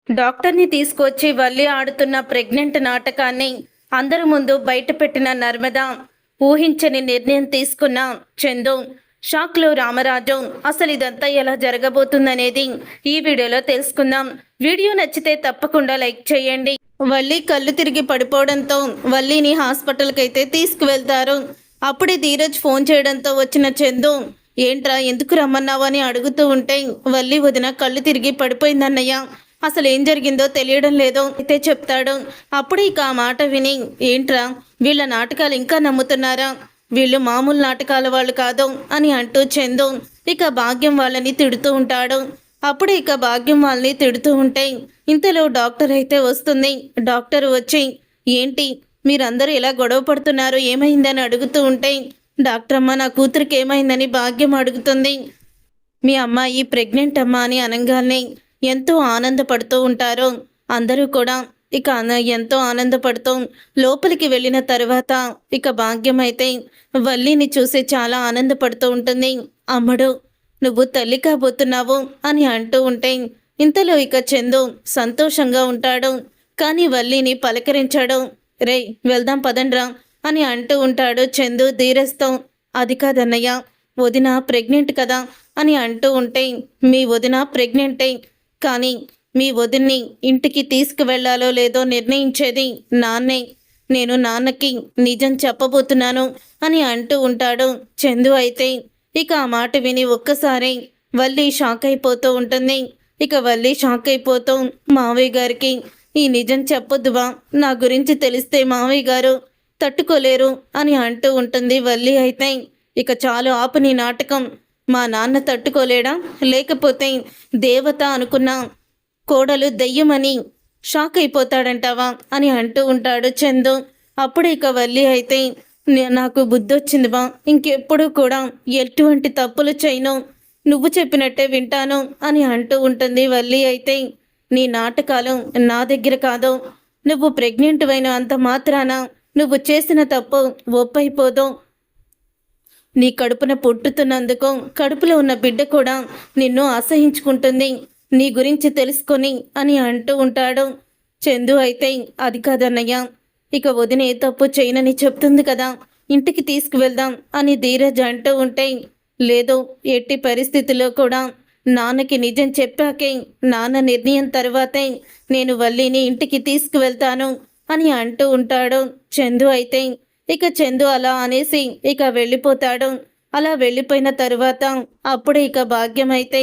డాక్టర్ని తీసుకొచ్చి వల్లి ఆడుతున్న ప్రెగ్నెంట్ నాటకాన్ని అందరి ముందు బయటపెట్టిన నర్మద, ఊహించని నిర్ణయం తీసుకున్న చందు, షాక్లో రామరాజు. అసలు ఇదంతా ఎలా జరగబోతుందనేది ఈ వీడియోలో తెలుసుకుందాం. వీడియో నచ్చితే తప్పకుండా లైక్ చేయండి. వల్లి కళ్ళు తిరిగి పడిపోవడంతో వల్లిని హాస్పిటల్కి అయితే తీసుకువెళ్తారు. అప్పుడే ధీరజ్ ఫోన్ చేయడంతో వచ్చిన చందు, ఏంట్రా ఎందుకు రమ్మన్నావు అని అడుగుతూ ఉంటే, వల్లి వదిన కళ్ళు తిరిగి పడిపోయిందన్నయ్య, అసలు ఏం జరిగిందో తెలియడం లేదో అయితే చెప్తాడు. అప్పుడు ఇక ఆ మాట విని, ఏంట్రా వీళ్ళ నాటకాలు ఇంకా నమ్ముతున్నారా, వీళ్ళు మామూలు నాటకాల వాళ్ళు కాదు అని అంటూ చందు ఇక భాగ్యం వాళ్ళని తిడుతూ ఉంటాడు. అప్పుడు ఇక భాగ్యం వాళ్ళని తిడుతూ ఉంటే ఇంతలో డాక్టర్ అయితే వస్తుంది. డాక్టర్ వచ్చి, ఏంటి మీరందరూ ఇలా గొడవ పడుతున్నారు, ఏమైందని అడుగుతూ ఉంటే, డాక్టర్ అమ్మ నా కూతురికి ఏమైందని భాగ్యం అడుగుతుంది. మీ అమ్మాయి ప్రెగ్నెంట్ అమ్మ అని అనగానే ఎంతో ఆనందపడుతూ ఉంటారు అందరూ కూడా. ఇక ఎంతో ఆనందపడుతూ లోపలికి వెళ్ళిన తర్వాత ఇక భాగ్యం అయితే వల్లిని చూసి చాలా ఆనందపడుతూ ఉంటుంది. అమ్మడు నువ్వు తల్లి కాబోతున్నావు అని అంటూ ఉంటే ఇంతలో ఇక చందు సంతోషంగా ఉంటాడు. కానీ వల్లిని పలకరించాడు. రే వెళ్దాం పదండ్రా అని అంటూ ఉంటాడు చందు ధీరజ్తో. అది కాదన్నయ్య, వదిన ప్రెగ్నెంట్ కదా అని అంటూ ఉంటే, మీ వదిన ప్రెగ్నెంటే, కానీ మీ వదిన్ని ఇంటికి తీసుకువెళ్లాలో లేదో నిర్ణయించేది నాన్నే. నేను నాన్నకి నిజం చెప్పబోతున్నాను అని అంటూ ఉంటాడు చందు. అయితే ఇక ఆ మాట విని ఒక్కసారి వల్లి షాక్ అయిపోతూ ఉంటుంది. ఇక వల్లి షాక్ అయిపోతూ, మావయ్య గారికి ఈ నిజం చెప్పొద్దువా, నా గురించి తెలిస్తే మావయ్య గారు తట్టుకోలేరు అని అంటూ ఉంటుంది వల్లి. అయితే ఇక చాలు ఆపు నీ నాటకం, మా నాన్న తట్టుకోలేడా, లేకపోతే దేవత అనుకున్న కోడలు దెయ్యమని షాక్ అయిపోతాడంటావా అని అంటూ ఉంటాడు చందు. అప్పుడు ఇక వల్లి అయితే, నాకు బుద్ధొచ్చింది బా, ఇంకెప్పుడు కూడా ఎటువంటి తప్పులు చేయను, నువ్వు చెప్పినట్టే వింటాను అని అంటూ ఉంటుంది వల్లి. అయితే నీ నాటకాలు నా దగ్గర కాదు, నువ్వు ప్రెగ్నెంట్ అయిన అంత మాత్రాన నువ్వు చేసిన తప్పు ఒప్పైపోదు. నీ కడుపున పుట్టుతున్నందుకు కడుపులో ఉన్న బిడ్డ కూడా నిన్ను అసహించుకుంటుంది, నీ గురించి తెలుసుకొని అని అంటూ ఉంటాడు చందు. అయితే అది కాదన్నయ్య, ఇక వదిన ఏ తప్పు చేయనని చెప్తుంది కదా, ఇంటికి తీసుకువెళ్దాం అని ధీరజ్ అంటూ ఉంటే, లేదు ఎట్టి పరిస్థితుల్లో కూడా నాన్నకి నిజం చెప్పాకే, నాన్న నిర్ణయం తర్వాతే నేను వల్లిని ఇంటికి తీసుకువెళ్తాను అని అంటూ ఉంటాడు చందు. అయితే ఇక చందు అలా అనేసి ఇక వెళ్ళిపోతాడు. అలా వెళ్ళిపోయిన తరువాత అప్పుడు ఇక భాగ్యం అయితే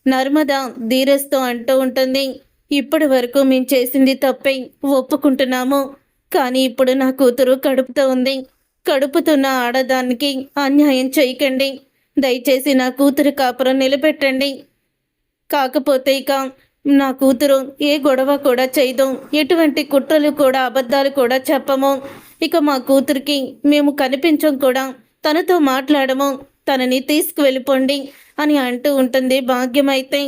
నర్మద ధీరజ్తో అంటూ ఉంటుంది, ఇప్పటి వరకు మేము చేసింది తప్పే ఒప్పుకుంటున్నాము, కానీ ఇప్పుడు నా కూతురు కడుపుతో ఉంది, కడుపుతున్న ఆడదానికి అన్యాయం చేయకండి, దయచేసి నా కూతురు కాపురం నిలబెట్టండి. కాకపోతే ఇక నా కూతురు ఏ గొడవ కూడా చేయదు, ఎటువంటి కుట్రలు కూడా అబద్ధాలు కూడా చెప్పము, ఇక మా కూతురికి మేము కనిపించం కూడా, తనతో మాట్లాడము, తనని తీసుకువెళ్ళిపోండి అని అంటూ ఉంటుంది భాగ్యం. అయితే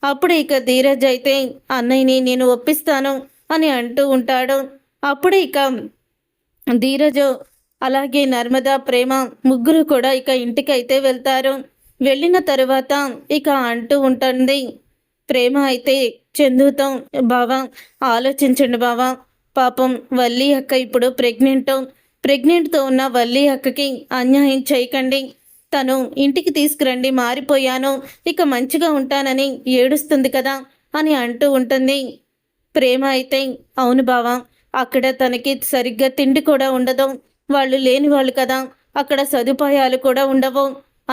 అప్పుడు ఇక ధీరజ్ అయితే, అన్నయ్యని నేను ఒప్పిస్తాను అని అంటూ ఉంటాడు. అప్పుడు ఇక ధీరజ్ అలాగే నర్మద, ప్రేమ ముగ్గురు కూడా ఇక ఇంటికైతే వెళ్తారు. వెళ్ళిన తరువాత ఇక అంటూ ఉంటుంది ప్రేమ అయితే చందుతో, బావా ఆలోచించండి బావా, పాపం వల్లి అక్క ఇప్పుడు ప్రెగ్నెంట్తో ఉన్న వల్లి అక్కకి అన్యాయం చేయకండి, తను ఇంటికి తీసుకురండి, మారిపోయాను, ఇక మంచిగా ఉంటానని ఏడుస్తుంది కదా అని అంటూ ఉంటుంది. ప్రేమ అయితే, అవును బావా, అక్కడ తనకి సరిగ్గా తిండి కూడా ఉండదు, వాళ్ళు లేని వాళ్ళు కదా, అక్కడ సదుపాయాలు కూడా ఉండవు,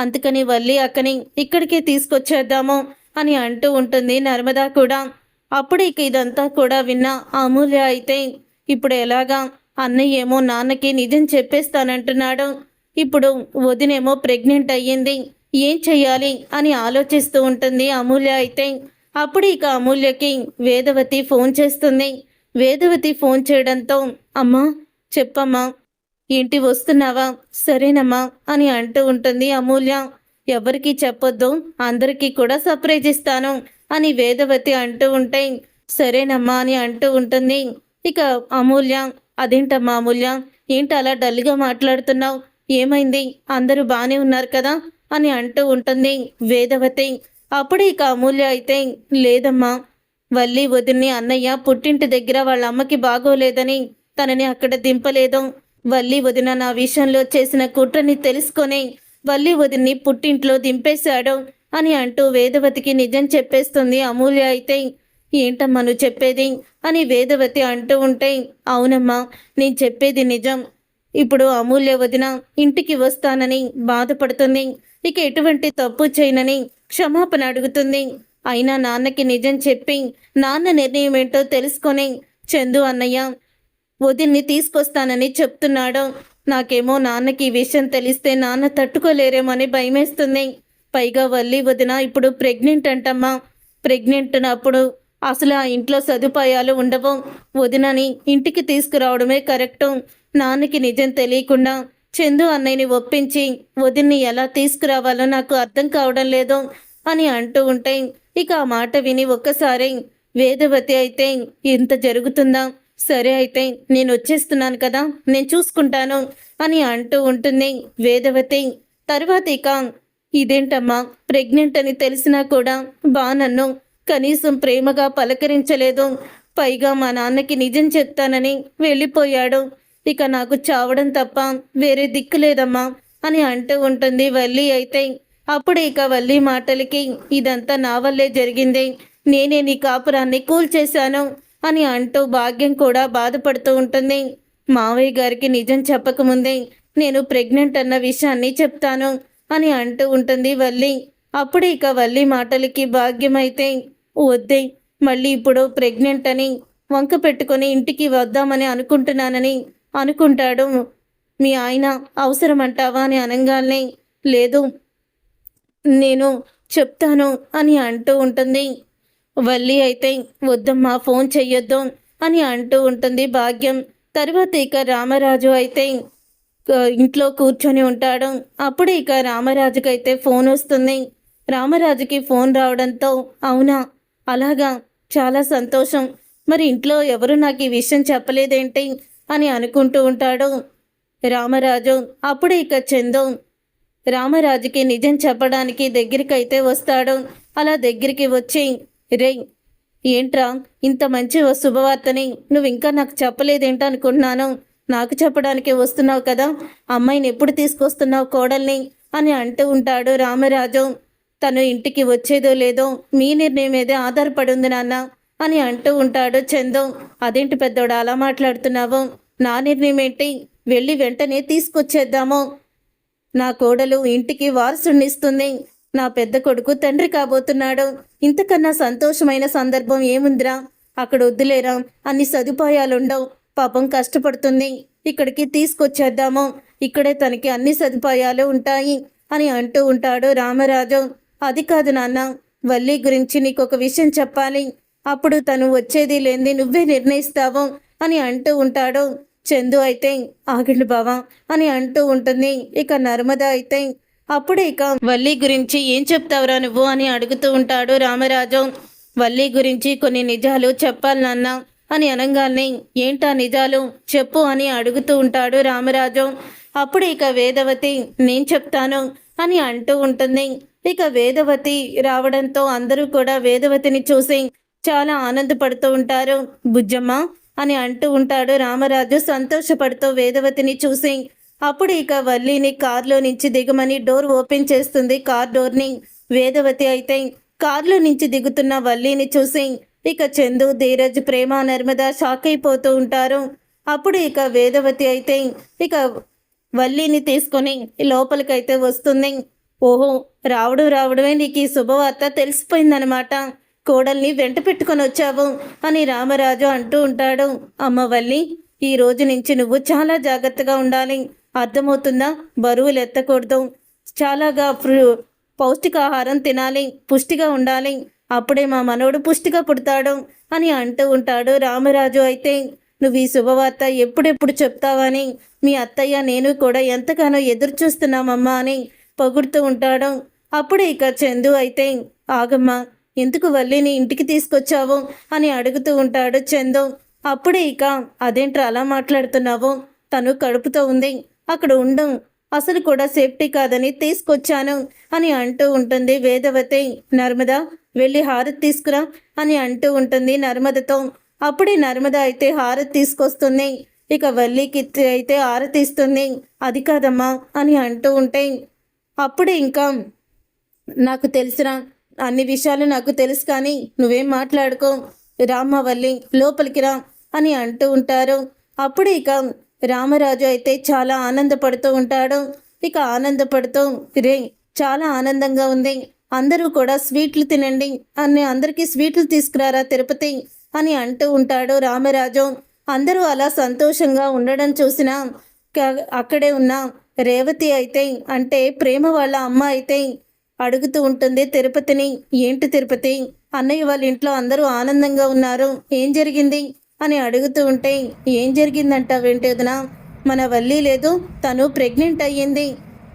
అందుకని వల్లి అక్కని ఇక్కడికే తీసుకొచ్చేద్దాము అని అంటూ ఉంటుంది నర్మద కూడా. అప్పుడు ఇక ఇదంతా కూడా విన్న అమూల్య అయితే, ఇప్పుడు ఎలాగా, అన్నయ్య ఏమో నాన్నకి నిజం చెప్పేస్తానంటున్నాడు, ఇప్పుడు వదినేమో ప్రెగ్నెంట్ అయ్యింది, ఏం చెయ్యాలి అని ఆలోచిస్తూ ఉంటుంది అమూల్య. అయితే అప్పుడు ఇక అమూల్యకి వేదవతి ఫోన్ చేస్తుంది. వేదవతి ఫోన్ చేయడంతో, అమ్మా చెప్పమ్మా, ఏంటి వస్తున్నావా, సరేనమ్మా అని అంటూ ఉంటుంది అమూల్య. ఎవరికి చెప్పొద్దు, అందరికీ కూడా సర్ప్రైజ్ ఇస్తాను అని వేదవతి అంటూ ఉంటే, సరేనమ్మా అని అంటూ ఉంటుంది ఇక అమూల్య. అదేంటమ్మా అమూల్య, ఏంటి అలా డల్గా మాట్లాడుతున్నావు, ఏమైంది, అందరూ బాగానే ఉన్నారు కదా అని అంటూ ఉంటుంది వేదవతి. అప్పుడు ఇక అమూల్య అయితే, లేదమ్మా వల్లి వదిన్ని అన్నయ్య పుట్టింటి దగ్గర వాళ్ళ అమ్మకి బాగోలేదని తనని అక్కడ దింపలేదు. వల్లి వదిన నా విషయంలో చేసిన కుట్రని తెలుసుకొని వల్లి వదిన్ని పుట్టింట్లో దింపేశాడు అని అంటూ వేదవతికి నిజం చెప్పేస్తుంది అమూల్య. అయితే ఏంటమ్మా నువ్వు చెప్పేది అని వేదవతి అంటూ ఉంటే, అవునమ్మా నేను చెప్పేది నిజం. ఇప్పుడు అమూల్య వదిన ఇంటికి వస్తానని బాధపడుతుంది. ఇక ఎటువంటి తప్పు చేయనని క్షమాపణ అడుగుతుంది. అయినా నాన్నకి నిజం చెప్పి నాన్న నిర్ణయం ఏంటో తెలుసుకొని చందు అన్నయ్య వదిన్ని తీసుకొస్తానని చెప్తున్నాడు. నాకేమో నాన్నకి ఈ విషయం తెలిస్తే నాన్న తట్టుకోలేరేమని భయమేస్తుంది. పైగా వల్లి వదిన ఇప్పుడు ప్రెగ్నెంట్ అంటమ్మా. ప్రెగ్నెంట్ అప్పుడు అసలు ఆ ఇంట్లో సదుపాయాలు ఉండవు. వదినని ఇంటికి తీసుకురావడమే కరెక్టు. నాన్నకి నిజం తెలియకుండా చందు అన్నయ్యని ఒప్పించి వదిన్ని ఎలా తీసుకురావాలో నాకు అర్థం కావడం లేదు అని అంటూ ఉంటే, ఇక ఆ మాట విని ఒక్కసారి వేదవతి అయితే ఇంత జరుగుతుందా, సరే అయితే నేను వచ్చేస్తున్నాను కదా, నేను చూసుకుంటాను అని అంటూ ఉంటుంది వేదవతి. తర్వాత ఇక ఇదేంటమ్మా ప్రెగ్నెంట్ అని తెలిసినా కూడా నన్ను కనీసం ప్రేమగా పలకరించలేదు. పైగా మా నాన్నకి నిజం చెప్తానని వెళ్ళిపోయాడు. ఇక నాకు చావడం తప్ప వేరే దిక్కు లేదమ్మా అని అంటూ ఉంటుంది వల్లి. అయితే అప్పుడు ఇక వల్లి మాటలకి ఇదంతా నా వల్లే జరిగింది, నేనే నీ కాపురాన్ని కూల్చేశాను అని అంటూ భాగ్యం కూడా బాధపడుతూ ఉంటుంది. మావయ్య గారికి నిజం చెప్పకముందే నేను ప్రెగ్నెంట్ అన్న విషయాన్ని చెప్తాను అని అంటూ ఉంటుంది వల్లి. అప్పుడు ఇక వల్లి మాటలకి భాగ్యం అయితే వద్దే, మళ్ళీ ఇప్పుడు ప్రెగ్నెంట్ అని వంక పెట్టుకొని ఇంటికి వద్దామని అనుకుంటున్నానని అనుకుంటాడు. మీ ఆయన అవసరమంటావా అని అనగానే లేదు నేను చెప్తాను అని అంటూ ఉంటుంది వల్లి. అయితే వద్దమ్మా ఫోన్ చెయ్యొద్దు అని అంటూ ఉంటుంది భాగ్యం. తర్వాత ఇక రామరాజు అయితే ఇంట్లో కూర్చొని ఉంటాడు. అప్పుడు ఇక రామరాజుకి అయితే ఫోన్ వస్తుంది. రామరాజుకి ఫోన్ రావడంతో అవునా అలాగా చాలా సంతోషం, మరి ఇంట్లో ఎవరు నాకు ఈ విషయం చెప్పలేదేంటి అని అనుకుంటూ ఉంటాడు రామరాజు. అప్పుడు ఇక చందు రామరాజుకి నిజం చెప్పడానికి దగ్గరికైతే వస్తాడు. అలా దగ్గరికి వచ్చి రే ఏంట్రా ఇంత మంచి శుభవార్తని నువ్వు ఇంకా నాకు చెప్పలేదేంటి అనుకుంటున్నాను, నాకు చెప్పడానికి వస్తున్నావు కదా, అమ్మాయిని ఎప్పుడు తీసుకొస్తున్నావు కోడల్ని అని అంటూ ఉంటాడు రామరాజు. తను ఇంటికి వచ్చేదో లేదో మీ నిర్ణయం మీదే ఆధారపడి ఉంది నాన్న అని అంటూ ఉంటాడు చందు. అదేంటి పెద్దోడు అలా మాట్లాడుతున్నావు, నా నిర్ణయం ఏంటి, వెళ్ళి వెంటనే తీసుకొచ్చేద్దాము. నా కోడలు ఇంటికి వారసునిస్తుంది, నా పెద్ద కొడుకు తండ్రి కాబోతున్నాడు, ఇంతకన్నా సంతోషమైన సందర్భం ఏముందిరా, అక్కడ వద్దులేరా అన్ని సదుపాయాలుండవు, పాపం కష్టపడుతుంది, ఇక్కడికి తీసుకొచ్చేద్దాము, ఇక్కడే తనకి అన్ని సదుపాయాలు ఉంటాయి అని అంటూ ఉంటాడు రామరాజు. అది కాదు నాన్న, వల్లి గురించి నీకు ఒక విషయం చెప్పాలి, అప్పుడు తను వచ్చేది లేనిది నువ్వే నిర్ణయిస్తావు అని అంటూ ఉంటాడు చందు. అయితే ఆగండి బావా అని అంటూ ఉంటుంది ఇక నర్మద. అయితే అప్పుడు ఇక వల్లి గురించి ఏం చెప్తావురా నువ్వు అని అడుగుతూ ఉంటాడు రామరాజు. వల్లి గురించి కొన్ని నిజాలు చెప్పాలి నాన్న అని అనగానే ఏంటా నిజాలు చెప్పు అని అడుగుతూ ఉంటాడు రామరాజు. అప్పుడు ఇక వేదవతి నేను చెప్తాను అని అంటూ ఉంటుంది. ఇక వేదవతి రావడంతో అందరూ కూడా వేదవతిని చూసి చాలా ఆనందపడుతూ ఉంటారు. బుజ్జమ్మ అని అంటూ ఉంటాడు రామరాజు సంతోషపడుతూ వేదవతిని చూసి. అప్పుడు ఇక వల్లిని కారులో నుంచి దిగమని డోర్ ఓపెన్ చేస్తుంది కార్ డోర్ని వేదవతి. అయితే కారులో నుంచి దిగుతున్న వల్లిని చూసి ఇక చందు, ధీరజ్, ప్రేమ, నర్మద షాక్ అయిపోతూ ఉంటారు. అప్పుడు ఇక వేదవతి అయితే ఇక వల్లిని తీసుకొని లోపలికైతే వస్తుంది. ఓహో రావడమే నీకు ఈ శుభవార్త తెలిసిపోయిందనమాట, కోడల్ని వెంట పెట్టుకొని వచ్చావు అని రామరాజు అంటూ ఉంటాడు. అమ్మ వల్లి, ఈ రోజు నుంచి నువ్వు చాలా జాగ్రత్తగా ఉండాలి, అర్థమవుతుందా, బరువులు ఎత్తకూడదు, చాలాగా పౌష్టికాహారం తినాలి, పుష్టిగా ఉండాలి, అప్పుడే మా మనవడు పుష్టిగా పుడతాడు అని అంటూ ఉంటాడు రామరాజు. అయితే నువ్వు ఈ శుభవార్త ఎప్పుడెప్పుడు చెప్తావని మీ అత్తయ్య నేను కూడా ఎంతగానో ఎదురు చూస్తున్నామమ్మా అని పొగుడుతూ ఉంటాడు. అప్పుడు ఇక చందు అయితే ఆగమ్మా, ఎందుకు వల్లిని ఇంటికి తీసుకొచ్చావు అని అడుగుతూ ఉంటాడు చందు. అప్పుడే ఇక అదేంట్రా అలా మాట్లాడుతున్నావు, తను కడుపుతో ఉంది, అక్కడ ఉండు, అసలు కూడా సేఫ్టీ కాదని తీసుకొచ్చాను అని అంటూ ఉంటుంది వేదవతి. నర్మదా వెళ్ళి హారతి తీసుకురా అని అంటూ ఉంటుంది నర్మదతో. అప్పుడే నర్మద అయితే హారతి తీసుకొస్తుంది. ఇక వల్లికి అయితే హారతి ఇస్తుంది. అది కాదమ్మా అని అంటూ ఉంటే అప్పుడే ఇంకా నాకు తెలుసురా, అన్ని విషయాలు నాకు తెలుసు, కానీ నువ్వేం మాట్లాడుకో, రామ్మ వల్లి లోపలికి రా అని అంటూ ఉంటారు. అప్పుడు ఇక రామరాజు అయితే చాలా ఆనందపడుతూ ఉంటాడు. ఇక ఆనందపడుతూ, రే చాలా ఆనందంగా ఉంది, అందరూ కూడా స్వీట్లు తినండి అని, అందరికీ స్వీట్లు తీసుకురారా తిరుపతి అని అంటూ ఉంటాడు రామరాజు. అందరూ అలా సంతోషంగా ఉండడం చూసిన అక్కడే ఉన్న రేవతి అయితే, అంటే ప్రేమ వాళ్ళ అమ్మ అయితే అడుగుతూ ఉంటుంది తిరుపతిని, ఏంటి తిరుపతి, అన్నయ్య వాళ్ళ ఇంట్లో అందరూ ఆనందంగా ఉన్నారు, ఏం జరిగింది అని అడుగుతూ ఉంటే, ఏం జరిగిందంటావేంటి వదినా, మన వల్లి లేదు, తను ప్రెగ్నెంట్ అయ్యింది,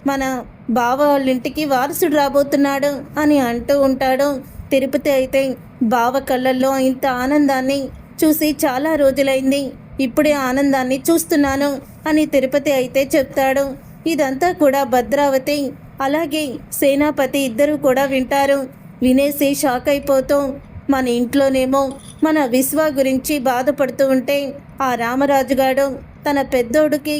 మన బావ వాళ్ళ ఇంటికి వారసుడు రాబోతున్నాడు అని అంటూ ఉంటాడు. తిరుపతి అయితే బావ కళ్ళల్లో ఇంత ఆనందాన్ని చూసి చాలా రోజులైంది, ఇప్పుడే ఆనందాన్ని చూస్తున్నాను అని తిరుపతి అయితే చెప్తాడు. ఇదంతా కూడా భద్రావతి అలాగే సేనాపతి ఇద్దరు కూడా వింటారు. వినేసి షాక్ అయిపోతూ, మన ఇంట్లోనేమో మన విశ్వ గురించి బాధపడుతూ ఉంటే ఆ రామరాజుగాడు తన పెద్దోడికి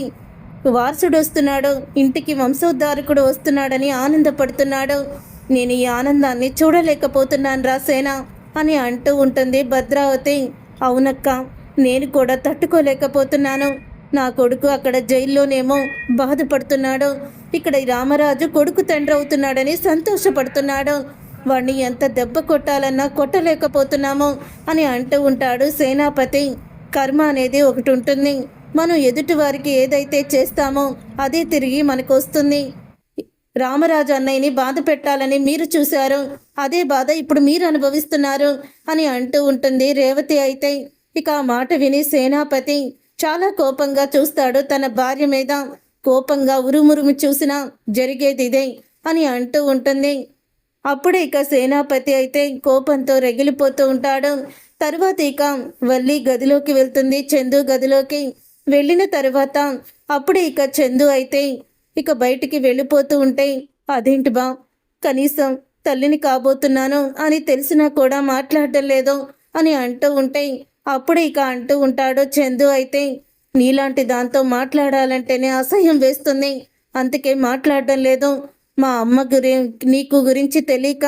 వారసుడు వస్తున్నాడు, ఇంటికి వంశోద్ధారకుడు వస్తున్నాడని ఆనందపడుతున్నాడు, నేను ఈ ఆనందాన్ని చూడలేకపోతున్నాను రా సేన అని అంటూ ఉంటుంది భద్రావతి. అవునక్క, నేను కూడా తట్టుకోలేకపోతున్నాను, నా కొడుకు అక్కడ జైల్లోనేమో బాధపడుతున్నాడు, ఇక్కడ రామరాజు కొడుకు తండ్రి అవుతున్నాడని సంతోషపడుతున్నాడు, వాడిని ఎంత దెబ్బ కొట్టాలన్నా కొట్టలేకపోతున్నాము అని అంటూ ఉంటాడు సేనాపతి. కర్మ అనేది ఒకటి ఉంటుంది, మనం ఎదుటి వారికి ఏదైతే చేస్తామో అదే తిరిగి మనకు వస్తుంది. రామరాజు అన్నయ్యని బాధ పెట్టాలని మీరు చూశారు, అదే బాధ ఇప్పుడు మీరు అనుభవిస్తున్నారు అని అంటూ ఉంటుంది రేవతి అయితే. ఇక ఆ మాట విని సేనాపతి చాలా కోపంగా చూస్తాడు తన భార్య మీద. కోపంగా ఉరుమురుము చూసినా జరిగేది ఇదే అని అంటూ ఉంటుంది. అప్పుడే ఇక సేనాపతి అయితే కోపంతో రగిలిపోతూ ఉంటాడు. తరువాత ఇక వల్లి గదిలోకి వెళ్తుంది, చందు గదిలోకి వెళ్ళిన తర్వాత అప్పుడే ఇక చందు అయితే ఇక బయటికి వెళ్ళిపోతూ ఉంటే, అదేంటి బా, కనీసం తల్లిని కాబోతున్నాను అని తెలిసినా కూడా మాట్లాడటం లేదు అని అంటూ ఉంటే, అప్పుడే ఇక అంటూ ఉంటాడు చందు అయితే, నీలాంటి దాంతో మాట్లాడాలంటేనే అసహ్యం వేస్తుంది, అందుకే మాట్లాడడం లేదు, మా అమ్మ నీకు గురించి తెలియక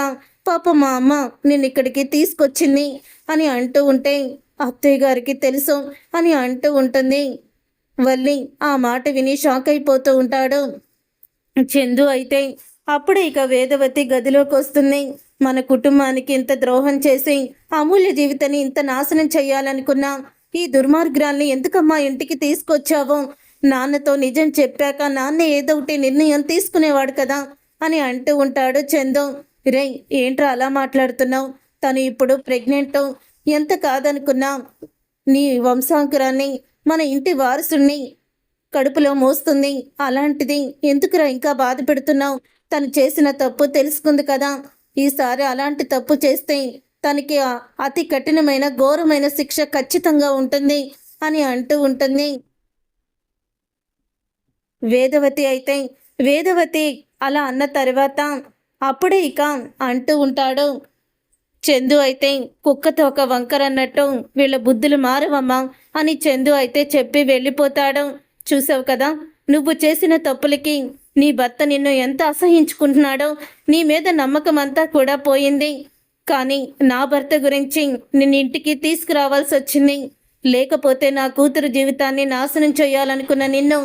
పాప మా అమ్మ నేను ఇక్కడికి తీసుకొచ్చింది అని అంటూ ఉంటే, అత్తయ్య గారికి తెలుసు అని అంటూ ఉంటుంది వల్లి. ఆ మాట విని షాక్ అయిపోతూ ఉంటాడు చందు అయితే. అప్పుడే ఇక వేదవతి గదిలోకి వస్తుంది. మన కుటుంబానికి ఇంత ద్రోహం చేసి అమూల్య జీవితాన్ని ఇంత నాశనం చేయాలనుకున్నా ఈ దుర్మార్గురాల్ని ఎందుకమ్మా ఇంటికి తీసుకొచ్చావో, నాన్నతో నిజం చెప్పాక నాన్న ఏదో ఒకటి నిర్ణయం తీసుకునేవాడు కదా అని అంటూ ఉంటాడు చందు. రే ఏంట్రా అలా మాట్లాడుతున్నావు, తను ఇప్పుడు ప్రెగ్నెంట్, ఎంత కాదనుకున్నా నీ వంశాంకురాన్ని మన ఇంటి వారసుని కడుపులో మోస్తుంది, అలాంటిది ఎందుకురా ఇంకా బాధ పెడుతున్నావు, తను చేసిన తప్పు తెలుసుకుంది కదా, ఈసారి అలాంటి తప్పు చేస్తే తనకి అతి కఠినమైన ఘోరమైన శిక్ష ఖచ్చితంగా ఉంటుంది అని అంటూ ఉంటుంది వేదవతి అయితే. వేదవతి అలా అన్న తర్వాత అప్పుడే ఇక అంటూ ఉంటాడు చందు అయితే, కుక్కతో ఒక వంకర అన్నట్టు వీళ్ళ బుద్ధులు మారవమ్మా అని చందు అయితే చెప్పి వెళ్ళిపోతాడు. చూసావు కదా, నువ్వు చేసిన తప్పులకి నీ భర్త నిన్ను ఎంత అసహించుకుంటున్నాడో, నీ మీద నమ్మకం అంతా కూడా పోయింది, కానీ నా భర్త గురించి నిన్ను ఇంటికి తీసుకురావాల్సి వచ్చింది, లేకపోతే నా కూతురు జీవితాన్ని నాశనం చేయాలనుకున్న నిన్ను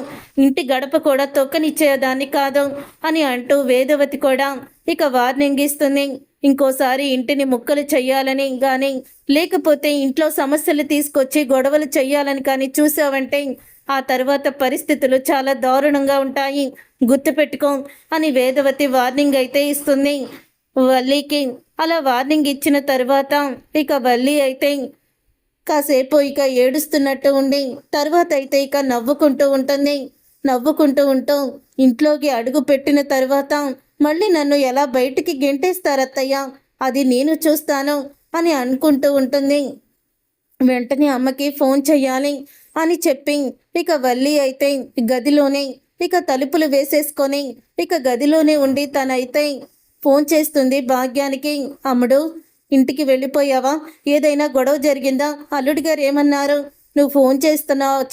ఇంటి గడప కూడా తొక్కనిచ్చేదాన్ని కాదు అని అంటూ వేదవతి కూడా ఇక వార్నింగ్ ఇస్తుంది. ఇంకోసారి ఇంటిని ముక్కలు చెయ్యాలని కానీ, లేకపోతే ఇంట్లో సమస్యలు తీసుకొచ్చి గొడవలు చెయ్యాలని కానీ చూసావంటే ఆ తర్వాత పరిస్థితులు చాలా దారుణంగా ఉంటాయి, గుర్తుపెట్టుకో అని వేదవతి వార్నింగ్ అయితే ఇస్తుంది వల్లికి. అలా వార్నింగ్ ఇచ్చిన తర్వాత ఇక వల్లి అయితే కాసేపు ఇక ఏడుస్తున్నట్టు ఉండి తర్వాత అయితే ఇక నవ్వుకుంటూ ఉంటుంది. నవ్వుకుంటూ ఉంటూ ఇంట్లోకి అడుగు పెట్టిన తర్వాత మళ్ళీ నన్ను ఎలా బయటికి గెంటేస్తారత్తయ్య, అది నేను చూస్తాను అని అనుకుంటూ ఉంటుంది. వెంటనే అమ్మకి ఫోన్ చెయ్యాలి అని చెప్పి ఇక వల్లి అయితే గదిలోనే ఇక తలుపులు వేసేసుకొని ఇక గదిలోనే ఉండి తనైతే ఫోన్ చేస్తుంది భాగ్యానికి. అమ్ముడు, ఇంటికి వెళ్ళిపోయావా? ఏదైనా గొడవ జరిగిందా? అల్లుడి గారు ఏమన్నారు? నువ్వు ఫోన్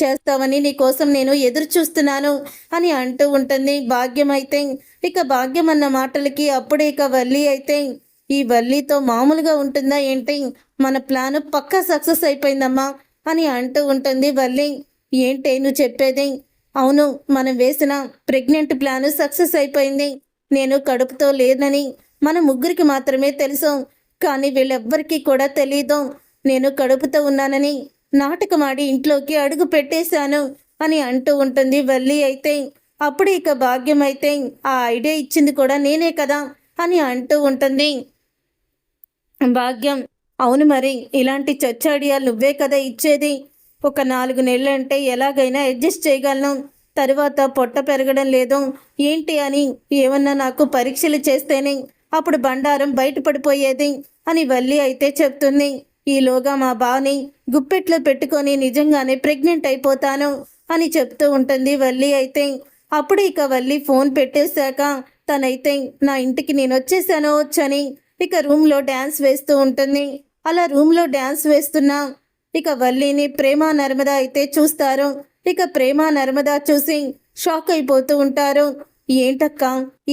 చేస్తావని నీకోసం నేను ఎదురు చూస్తున్నాను అని అంటూ ఉంటుంది భాగ్యం అయితే. ఇక భాగ్యం అన్న మాటలకి అప్పుడే ఇక వల్లి అయితే, ఈ వల్లితో మామూలుగా ఉంటుందా ఏంటి? మన ప్లాన్ పక్కా సక్సెస్ అయిపోయిందమ్మా అని అంటూ ఉంటుంది వల్లి. ఏంటి నువ్వు చెప్పేది? అవును, మనం వేసిన ప్రెగ్నెంట్ ప్లాన్ సక్సెస్ అయిపోయింది. నేను కడుపుతో లేనని మన ముగ్గురికి మాత్రమే తెలుసు, కానీ వీళ్ళెవ్వరికీ కూడా తెలీదు నేను కడుపుతో ఉన్నానని. నాటకమాడి ఇంట్లోకి అడుగు పెట్టేశాను అని అంటూ ఉంటుంది వల్లి అయితే. అప్పుడు ఇక భాగ్యం అయితే, ఆ ఐడియా ఇచ్చింది కూడా నేనే కదా అని అంటూ ఉంటుంది భాగ్యం. అవును మరి, ఇలాంటి చచ్చ ఐడియాలు నువ్వే కదా ఇచ్చేది. ఒక 4 నెలలంటే ఎలాగైనా అడ్జస్ట్ చేయగలను. తరువాత పొట్ట పెరగడం లేదు ఏంటి అని ఏమన్నా నాకు పరీక్షలు చేస్తేనే అప్పుడు బండారం బయటపడిపోయేది అని వల్లి అయితే చెప్తుంది. ఈలోగా మా బావని గుప్పెట్లో పెట్టుకొని నిజంగానే ప్రెగ్నెంట్ అయిపోతాను అని చెప్తూ ఉంటుంది వల్లి అయితే. అప్పుడు ఇక వల్లి ఫోన్ పెట్టేశాక తనైతే నా ఇంటికి నేను వచ్చేసాను వచ్చని ఇక రూమ్లో డ్యాన్స్ వేస్తూ ఉంటుంది. అలా రూమ్లో డ్యాన్స్ వేస్తున్నా ఇక వల్లిని ప్రేమ నర్మద అయితే చూస్తారు. ఇక ప్రేమ నర్మద చూసి షాక్ అయిపోతూ ఉంటారు. ఏంటక్క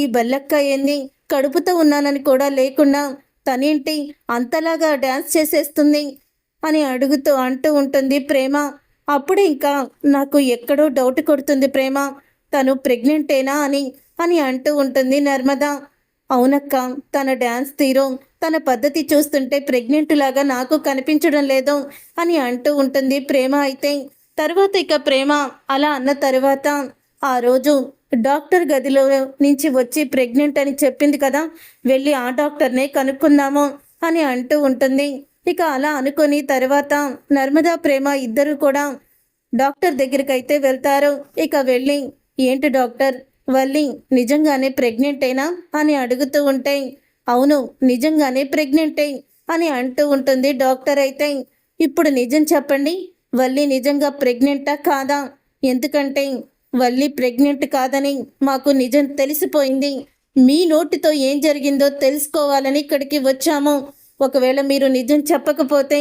ఈ బల్లక్క ఏంది? కడుపుతో ఉన్నానని కూడా లేకుండా తనేంటి అంతలాగా డ్యాన్స్ చేసేస్తుంది అని అంటూ ఉంటుంది ప్రేమ. అప్పుడు ఇంకా నాకు ఎక్కడో డౌట్ కొడుతుంది ప్రేమ, తను ప్రెగ్నెంటేనా అని అంటూ ఉంటుంది నర్మద. అవునక్క, తన డ్యాన్స్ తీరు తన పద్ధతి చూస్తుంటే ప్రెగ్నెంట్ లాగా నాకు కనిపించడం లేదు అని అంటూ ఉంటుంది ప్రేమ అయితే. తర్వాత ఇక ప్రేమ అలా అన్న తర్వాత ఆ రోజు డాక్టర్ గదిలో నుంచి వచ్చి ప్రెగ్నెంట్ అని చెప్పింది కదా, వెళ్ళి ఆ డాక్టర్నే కనుక్కుందాము అని అంటూ ఉంటుంది. ఇక అలా అనుకొని తర్వాత నర్మదా ప్రేమ ఇద్దరు కూడా డాక్టర్ దగ్గరికి అయితే వెళ్తారు. ఇక వెళ్ళి ఏంటి డాక్టర్, వల్లి నిజంగానే ప్రెగ్నెంటేనా అని అడుగుతూ ఉంటే అవును నిజంగానే ప్రెగ్నెంటే అని అంటూ ఉంటుంది డాక్టర్ అయితే. ఇప్పుడు నిజం చెప్పండి, వల్లి నిజంగా ప్రెగ్నెంటా కాదా? ఎందుకంటే వల్లి ప్రెగ్నెంట్ కాదని మాకు నిజం తెలిసిపోయింది. మీ నోటితో ఏం జరిగిందో తెలుసుకోవాలని ఇక్కడికి వచ్చాము. ఒకవేళ మీరు నిజం చెప్పకపోతే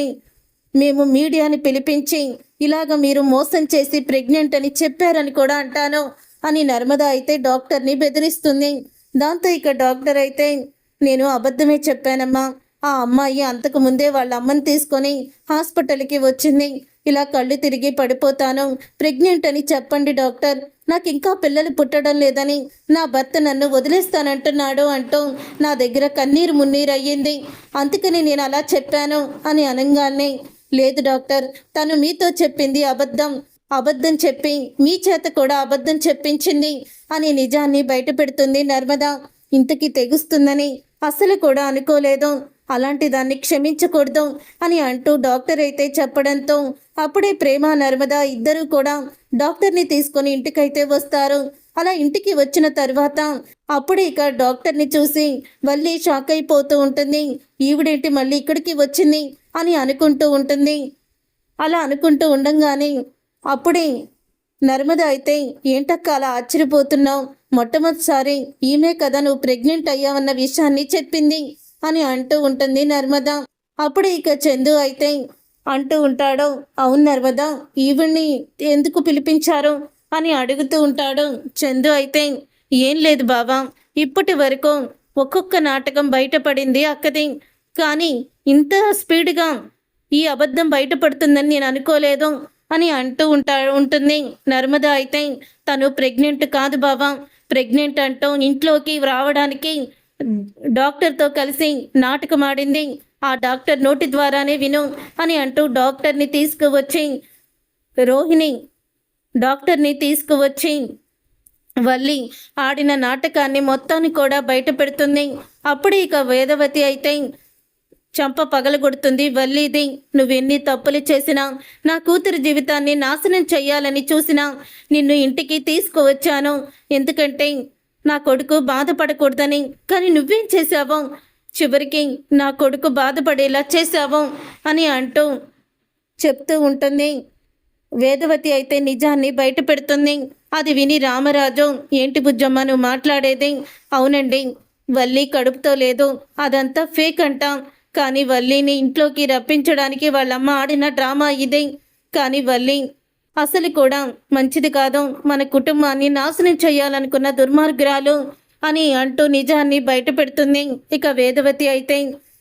మేము మీడియాని పిలిపించి ఇలాగ మీరు మోసం చేసి ప్రెగ్నెంట్ అని చెప్పారని కూడా అంటాను అని నర్మద అయితే డాక్టర్ని బెదిరిస్తుంది. దాంతో ఇక డాక్టర్ అయితే నేను అబద్ధమే చెప్పానమ్మా, ఆ అమ్మాయి అంతకు ముందే వాళ్ళ అమ్మని తీసుకొని హాస్పిటల్కి వచ్చింది. ఇలా కళ్ళు తిరిగి పడిపోతాను, ప్రెగ్నెంట్ అని చెప్పండి డాక్టర్, నాకు ఇంకా పిల్లలు పుట్టడం లేదని నా భర్త నన్ను వదిలేస్తానంటున్నాడు అంటూ నా దగ్గర కన్నీరు మున్నీరు అయ్యింది. అందుకని నేను అలా చెప్పాను అని అనగానే లేదు డాక్టర్, తను మీతో చెప్పింది అబద్ధం చెప్పి మీ చేత కూడా అబద్ధం చెప్పించింది అని నిజాన్ని బయట పెడుతుంది నర్మద. ఇంతకీ తెగుస్తుందని అసలు కూడా అనుకోలేదు, అలాంటి దాన్ని క్షమించకూడదు అని అంటూ డాక్టర్ అయితే చెప్పడంతో అప్పుడే ప్రేమ నర్మద ఇద్దరు కూడా డాక్టర్ని తీసుకొని ఇంటికైతే వస్తారు. అలా ఇంటికి వచ్చిన తర్వాత అప్పుడే ఇక డాక్టర్ని చూసి వల్లి షాక్ అయిపోతూ ఉంటుంది. ఈవిడేంటి మళ్ళీ ఇక్కడికి వచ్చింది అని అనుకుంటూ ఉంటుంది. అలా అనుకుంటూ ఉండంగానే అప్పుడే నర్మద అయితే ఏంటక్క అలా ఆశ్చర్యపోతున్నావు, మొట్టమొదటిసారి ఈమె కదా నువ్వు ప్రెగ్నెంట్ అయ్యావన్న విషయాన్ని చెప్పింది అని అంటూ ఉంటుంది నర్మద. అప్పుడు ఇక చందు అయితే అంటూ ఉంటాడు, అవును నర్మద, ఈవిడ్ని ఎందుకు పిలిపించారు అని అడుగుతూ ఉంటాడు. చందు అయితే ఏం లేదు బావా, ఇప్పటి వరకు ఒక్కొక్క నాటకం బయటపడింది అక్కది, కానీ ఇంత స్పీడ్గా ఈ అబద్ధం బయటపడుతుందని నేను అనుకోలేదు అని అంటూ ఉంటుంది నర్మద అయితే. తను ప్రెగ్నెంట్ కాదు బావా, ప్రెగ్నెంట్ అంటూ ఇంట్లోకి రావడానికి డాక్టర్తో కలిసి నాటకం ఆడింది, ఆ డాక్టర్ నోటి ద్వారానే విను అని అంటూ డాక్టర్ని తీసుకువచ్చి వల్లి ఆడిన నాటకాన్ని మొత్తాన్ని కూడా బయట పెడుతుంది. అప్పుడు ఇక వేదవతి అయితే చంప పగలగొడుతుంది వల్లిది. నువ్వెన్ని తప్పులు చేసినా, నా కూతురు జీవితాన్ని నాశనం చెయ్యాలని చూసినా నిన్ను ఇంటికి తీసుకువచ్చాను, ఎందుకంటే నా కొడుకు బాధపడకూడదని. కానీ నువ్వేం చేశావో, చివరికి నా కొడుకు బాధపడేలా చేశావు అని అంటూ చెప్తూ ఉంటుంది. వేదవతి అయితే నిజాన్ని బయట పెడుతుంది. అది విని రామరాజు, ఏంటి బుజ్జమ్మ నువ్వు మాట్లాడేది? అవునండి, వల్లి కడుపుతో లేదు, అదంతా ఫేక్ అంట, కానీ వల్లిని ఇంట్లోకి రప్పించడానికి వాళ్ళమ్మ ఆడిన డ్రామా ఇదే. కానీ వల్లి అసలు కూడా మంచిది కాదు, మన కుటుంబాన్ని నాశనం చేయాలనుకున్న దుర్మార్గురాలు అని అంటూ నిజాన్ని బయట పెడుతుంది. ఇక వేదవతి అయితే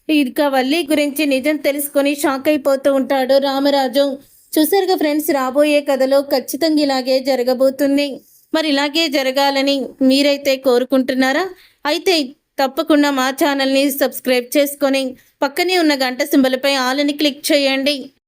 ఇక వల్లి గురించి నిజం తెలుసుకొని షాక్ అయిపోతూ ఉంటాడు రామరాజు. చూసారుగా ఫ్రెండ్స్, రాబోయే కథలో ఖచ్చితంగా ఇలాగే జరగబోతుంది. మరి ఇలాగే జరగాలని మీరైతే కోరుకుంటున్నారా? అయితే తప్పకుండా మా ఛానల్ని సబ్స్క్రైబ్ చేసుకొని పక్కనే ఉన్న గంట సింబల్పై ఆల్ అని క్లిక్ చేయండి.